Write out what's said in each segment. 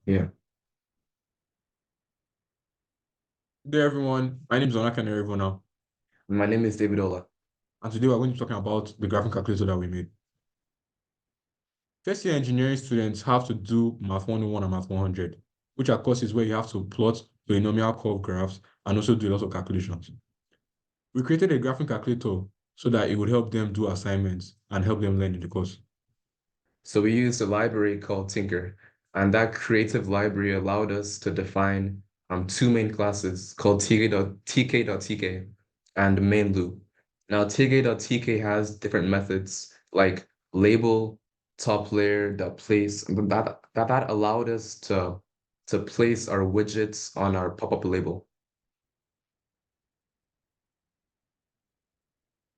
Yeah. Good day, everyone. My name is Erivona, My name is David Ola. and today we're going to be talking about the graphing calculator that we made. First year engineering students have to do Math 101 and Math 100, which are courses where you have to plot polynomial curve graphs and also do a lot of calculations. We created a graphing calculator so that it would help them do assignments and help them learn in the course. So we used a library called Tinker, and that creative library allowed us to define two main classes called tk.tk and main loop. Now tk.tk has different methods like label, top layer, place. That allowed us to place our widgets on our pop-up label.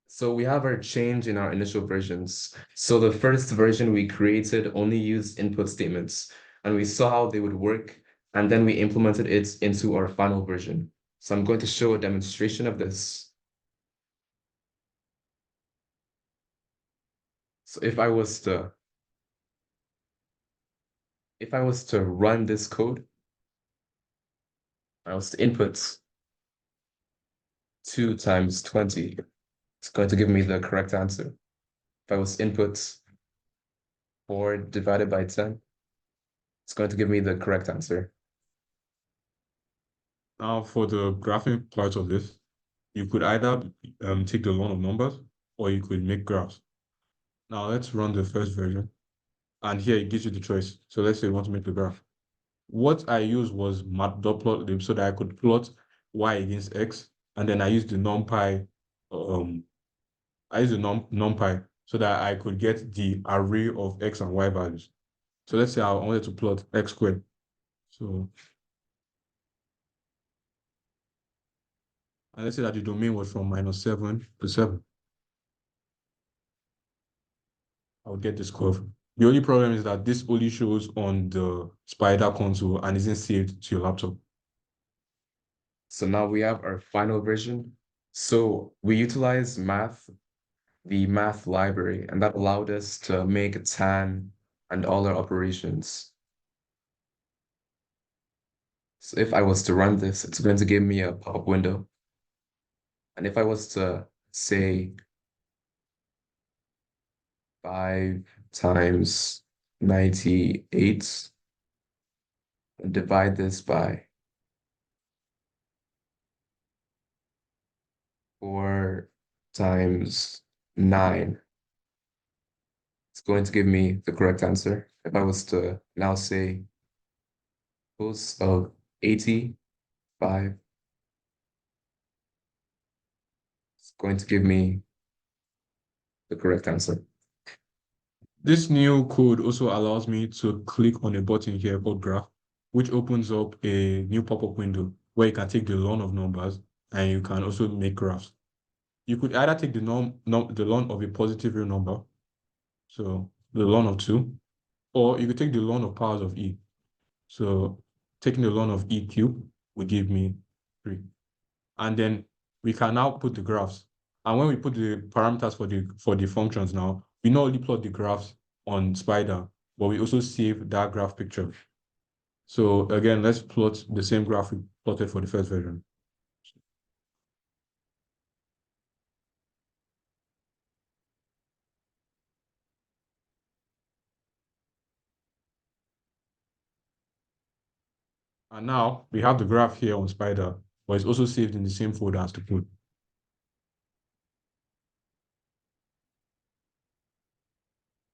So we have our change in our initial versions. So the first version we created only used input statements, and we saw how they would work, and then we implemented it into our final version. So I'm going to show a demonstration of this. So if I was to run this code, I was to input 2 times 20, it's going to give me the correct answer. If I was to input 4 divided by 10, it's going to give me the correct answer. Now, for the graphing part of this, you could either take the law of numbers or you could make graphs. Now, let's run the first version. And here it gives you the choice. So let's say you want to make the graph. What I used was matplotlib so that I could plot y against x, and then I used the numpy, numpy so that I could get the array of x and y values. So let's say I wanted to plot x squared. So, and let's say that the domain was from -7 to 7. I would get this curve. The only problem is that this only shows on the Spider console and isn't saved to your laptop. So now we have our final version. So we utilize the math library, and that allowed us to make tan and all our operations. So if I was to run this, it's going to give me a pop-up window. And if I was to say 5 times 98 and divide this by 4 times 9, it's going to give me the correct answer. If I was to now say cos of 85, it's going to give me the correct answer. This new code also allows me to click on a button here called graph, which opens up a new pop-up window where you can take the ln of numbers and you can also make graphs. You could either take the ln of a positive real number, so the ln of 2, or you could take the ln of powers of e. So taking the ln of e cubed would give me 3. And then we can now put the graphs. And when we put the parameters for the functions now, we not only plot the graphs on Spider, but we also save that graph picture. So again, let's plot the same graph we plotted for the first version. And now we have the graph here on Spider, but it's also saved in the same folder as the code.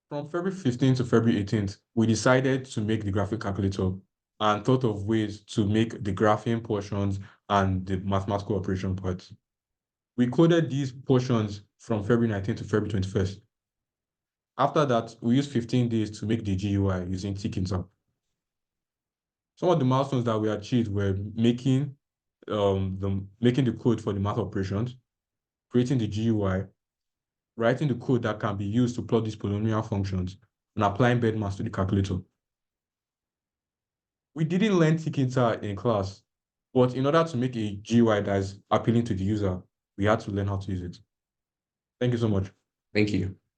From February 15th to February 18th, we decided to make the graphic calculator and thought of ways to make the graphing portions and the mathematical operation parts. We coded these portions from February 19th to February 21st. After that, we used 15 days to make the GUI using tkinter. Some of the milestones that we achieved were making the code for the math operations, creating the GUI, writing the code that can be used to plot these polynomial functions, and applying bedmass to the calculator. We didn't learn tkinter in class, but in order to make a GUI that is appealing to the user, we had to learn how to use it. Thank you so much. Thank you.